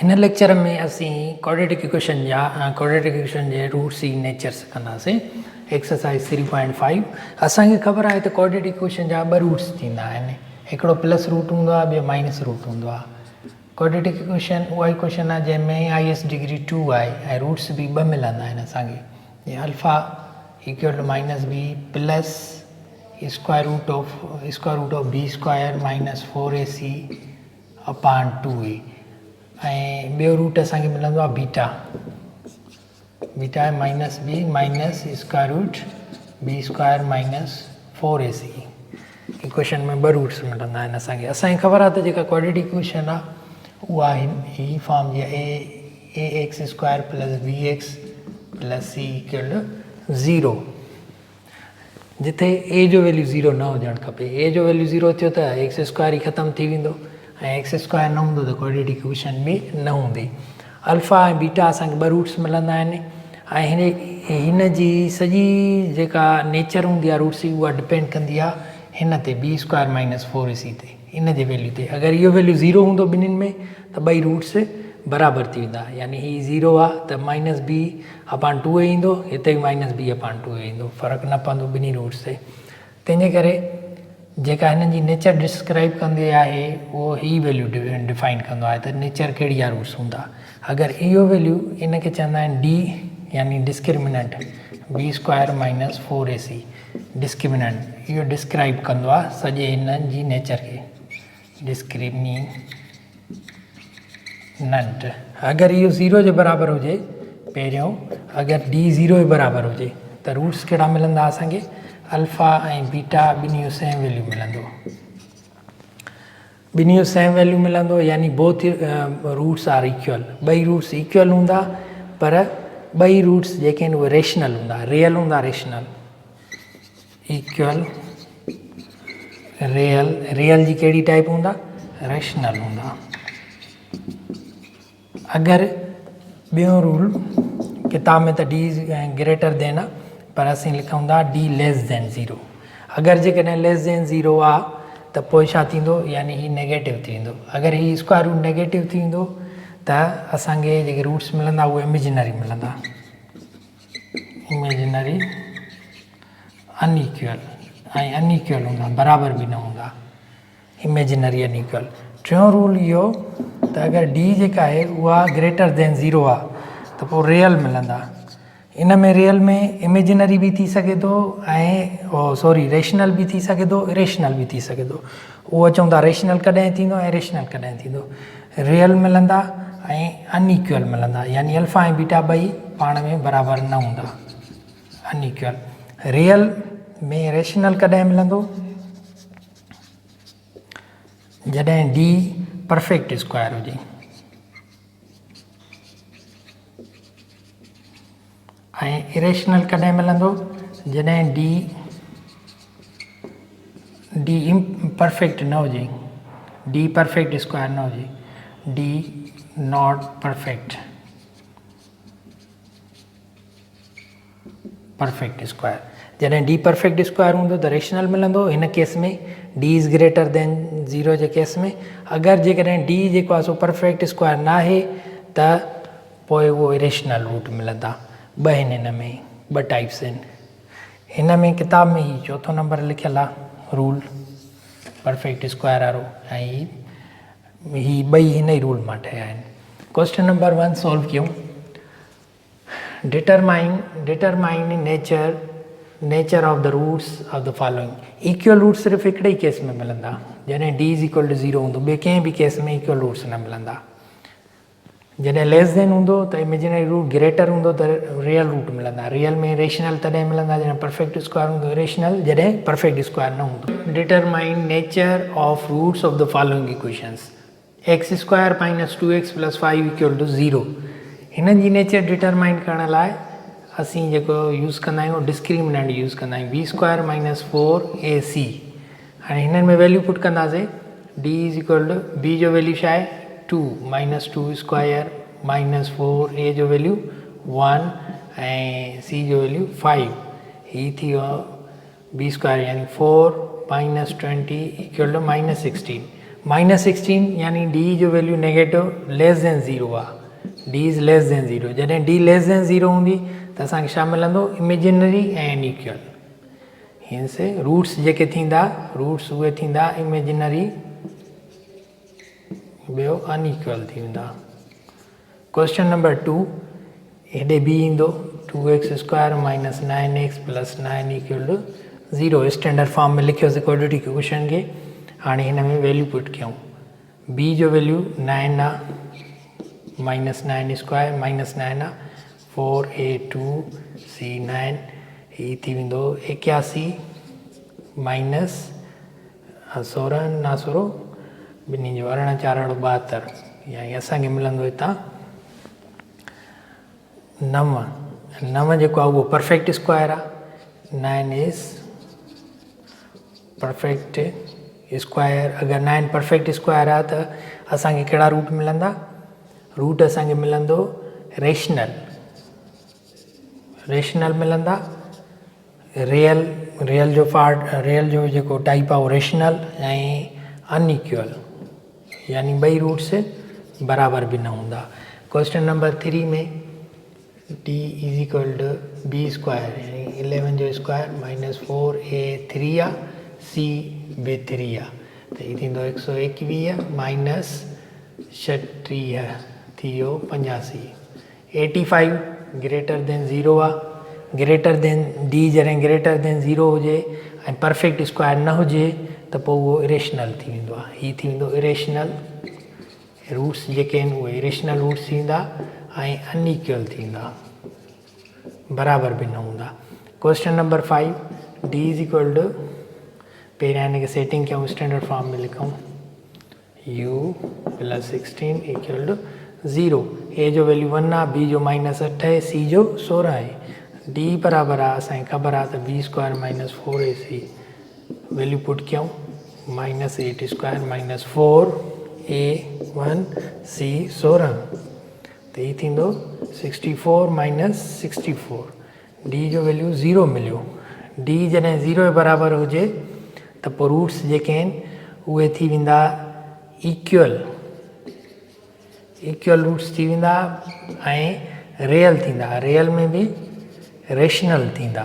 इन lecture में असी quadratic equation के रूट्स जी नेचर्स कंदासीं। एक्सरसाइज 3.5 असांखे ख़बर आहे त क्वाड्रेटिक इक्वेशन जा ॿ रूट्स थींदा आहिनि, हिकिड़ो प्लस रूट हूंदो आहे, ॿियो माइनस रूट हूंदो आहे। क्वाड्रेटिक इक्वेशन उहा इक्वेशन आहे जंहिंमें IS डिग्री 2 आहे ऐं रूट्स बि ॿ मिलंदा आहिनि असांखे। जीअं alpha equal to minus b plus square root of b square minus 4AC upon 2A। ऐं ॿियो रूट असांखे मिलंदो आहे beta minus b minus square root b square minus 4AC। Equation में ॿ रूट्स मिलंदा आहिनि असांखे। असांखे ख़बर आहे त जेका क्वाड्रेटिक इक्वेशन आहे उहा ही फॉर्म जी आहे AX square plus BX plus C equal 0, जिथे A जो वैल्यू 0 न हुजणु खपे। A जो वैल्यू 0 थियो त एक्स स्क्वायर ई ख़तमु थी वेंदो ऐं एक्स स्क्वायर न हूंदो त क्वाड्रेटिक इक्वेशन बि न हूंदी। अल्फा ऐं बीटा असांखे ॿ रूट्स मिलंदा आहिनि ऐं हिन जी सॼी जेका नेचर हूंदी आहे रूट्स जी उहा डिपेंड कंदी आहे हिन ते बी स्क्वायर माइनस 4AC ते, इन जे वैल्यू ते। अगरि इहो वैल्यू 0 हूंदो ॿिन्हिनि में त ॿई रूट्स बराबरि थी वेंदा, यानी ही 0 आहे त माइनस बी अपॉन 2A ईंदो, हिते माइनस बी अपॉन 2A ईंदो, फ़र्क़ु न पवंदो ॿिन्ही रूट्स ते। तंहिंजे करे जेका हिननि जी नेचर डिस्क्राइब कंदी आहे उहो ही वैल्यू डिफाइन कंदो आहे त नेचर कहिड़ी आहे रूट्स हूंदा। अगरि इहो वैल्यू इन खे चवंदा आहिनि D यानी discriminant b square minus 4AC discriminant, इहो डिस्क्राइब कंदो आहे सॼे हिननि जी नेचर खे, डिस्क्रिमिनेंट। अगरि इहो 0 जे बराबरि हुजे पहिरियों, अगरि D 0 जे बराबरि हुजे त रूट्स कहिड़ा मिलंदा असांखे, अल्फा ऐं बीटा ॿिन्ही जो सेम वैल्यू मिलंदो, ॿिन्ही जो सेम वैल्यू मिलंदो, यानी बोथ रूट्स आर इक्वल। ॿई रूट्स इक्वल हूंदा, पर ॿई रूट्स जेके आहिनि उहे रेशनल हूंदा, रियल हूंदा, रेशनल इक्वल रियल जी कहिड़ी टाइप हूंदा, रेशनल हूंदा। अगरि ॿियो रूल किताब में त D ग्रेटर देन आहे, पर असीं लिखूं था D लेस देन 0। अगरि जेकॾहिं लेस देन 0 आहे त पोइ छा थींदो, यानी ही नेगेटिव थी वेंदो। अगरि ही स्क्वायर रूट नेगेटिव थी वेंदो त असांखे जेके रूट्स मिलंदा उहे इमेजिनरी मिलंदा, इमेजिनरी अनइक्वल ऐं अनइक्वल हूंदा, बराबरि बि न हूंदा, इमेजिनरी अनइक्वल। टियों रूल इहो त अगरि D जेका आहे उहा ग्रेटर देन 0 आहे त पोइ रियल मिलंदा। इन में रियल में इमेजिनरी बि थी सघे थो ऐं रेशनल बि थी सघे थो, इरेशनल बि थी सघे थो। उहो चऊं था रेशनल कॾहिं थींदो ऐं रेशनल कॾहिं थींदो। रियल मिलंदा ऐं अनइक्वल मिलंदा, यानी अल्फा ऐं बीटा ॿई पाण में बराबरि न हूंदा, अनइक्वल। रियल में रेशनल कॾहिं मिलंदो, जॾहिं D परफेक्ट स्क्वायर हुजे, ऐं इरेशनल कॾहिं मिलंदो, जॾहिं D इम्परफेक्ट न हुजे, D परफेक्ट स्क्वायर न हुजे, D नॉट परफेक्ट स्क्वायर। जॾहिं D परफेक्ट स्क्वायर हूंदो त रेशनल मिलंदो, हिन केस में D is greater than 0 J case में। अगरि जेकॾहिं D जेको आहे सो परफेक्ट स्क्वायर न आहे त पोइ उहो इरेशनल रूट मिलंदा। ॿ आहिनि हिन में, ॿ टाइप्स आहिनि। हिन में किताब में ही 4थो नंबर लिखियलु आहे रूल परफेक्ट स्क्वायर वारो, ऐं ही ॿई हिन ई रूल मां ठहिया आहिनि। क्वेश्चन नंबर 1 सॉल्व कयूं। Determine nature of the roots of the following. Equal root सिर्फ़ु हिकिड़े ई केस में मिलंदा, जॾहिं D इज़ इक्वल टू 0 हूंदो, ॿिए कंहिं बि केस में इक्वल रूट्स न मिलंदा। जॾहिं लेस देन हूंदो त इमेजिनरी रूट, ग्रेटर हूंदो त रियल रूट मिलंदा। रियल में रेशनल तॾहिं मिलंदा जॾहिं परफेक्ट स्क्वायर हूंदो, रेशनल जॾहिं परफेक्ट स्क्वायर न हूंदो। Determine nature of roots of the following equations. X square minus 2x plus 5 equal to 0। हिननि जी नेचर डिटरमाइन करण लाइ असीं जेको यूज़ कंदा आहियूं डिस्क्रिमिनेंट यूज़ कंदा आहियूं, बी स्क्वायर माइनस 4AC। हाणे हिननि में वैल्यू पुट कंदासीं, D is equal to B जो वैल्यू छा आहे 2 माइनस 2 स्क्वायर माइनस 4, A जो वैल्यू 1 ऐं C जो वैल्यू 5। ही थी वियो B स्क्वायर यानी 4 माइनस 20 इक्वल टू माइनस 16। -16 यानी डी जो वैल्यू नेगेटिव लेस देन 0 आहे, डी इज़ लेस देन 0। जॾहिं डी लेस देन 0 हूंदी त असांखे छा मिलंदो, इमेजिनरी ऐं अनइक्वल। हिन से रूट्स जेके थींदा, रूट्स उहे थींदा इमेजिनरी, ॿियो अनइक्वल थी वेंदा। क्वेश्चन नंबर 2, हेॾे बी ईंदो 2x² - 9x + 9 = 0। स्टैंडर्ड फॉर्म में लिखियोसीं क्वाड्रेटिक इक्वेशन खे। हाणे हिन में वैल्यू पुट कयूं। बी जो वैल्यू 9 आहे, -9² - 9 आहे 4a2c9, हीअ थी वेंदो 81 - 16 ना 16 ॿिन्ही जो 18 4 72, यानी असांखे मिलंदो हितां 9 जेको आहे उहो परफेक्ट स्क्वायर आहे। 9 इज़ परफेक्ट स्क्वायर। अगरि 9 परफेक्ट स्क्वायर आहे त असांखे कहिड़ा रूट मिलंदा, रूट असांखे मिलंदो रेशनल मिलंदा। रियल जो पार्ट, रियल जो जेको टाइप आहे उहो रेशनल ऐं अनइक्वल, यानी ॿई रूट्स बराबरि बि न हूंदा। क्वेश्चन नंबर 3 में d = b² यानी 11 जो स्क्वायर -4a3 आहे, c बि 3 आहे, त हीअ थींदो 121 - 36 थी वियो 85। 85 ग्रेटर देन 0 आहे। ग्रेटर देन डी जॾहिं ग्रेटर देन 0 हुजे ऐं परफेक्ट स्क्वायर न हुजे त पोइ उहो इरेशनल थी वेंदो आहे। हीअ थी वेंदो इरेशनल। रूट्स जेके आहिनि उहे इरेशनल रूट्स थींदा ऐं अनइक्वल थींदा, बराबरि बि न हूंदा। क्वेश्चन नंबर 5, d = पहिरियां हिन खे सेटिंग कयूं, स्टैंडर्ड फॉर्म में लिखूं u + 16 = 0। a जो वैल्यू 1 आहे, b जो -8 आहे, c जो 16 आहे। d बराबरि आहे, असांखे ख़बर आहे त b² - 4ac, वैल्यू पुट कयूं -8² - 4a1c 16, त हीअ थींदो 64 - 64। d जो वैल्यू 0 मिलियो। d जॾहिं 0 जे बराबरि हुजे त पोइ रूट्स जेके आहिनि उहे थी वेंदा इक्वल रूट्स थी वेंदा ऐं रियल थींदा। रियल में बि रेशनल थींदा।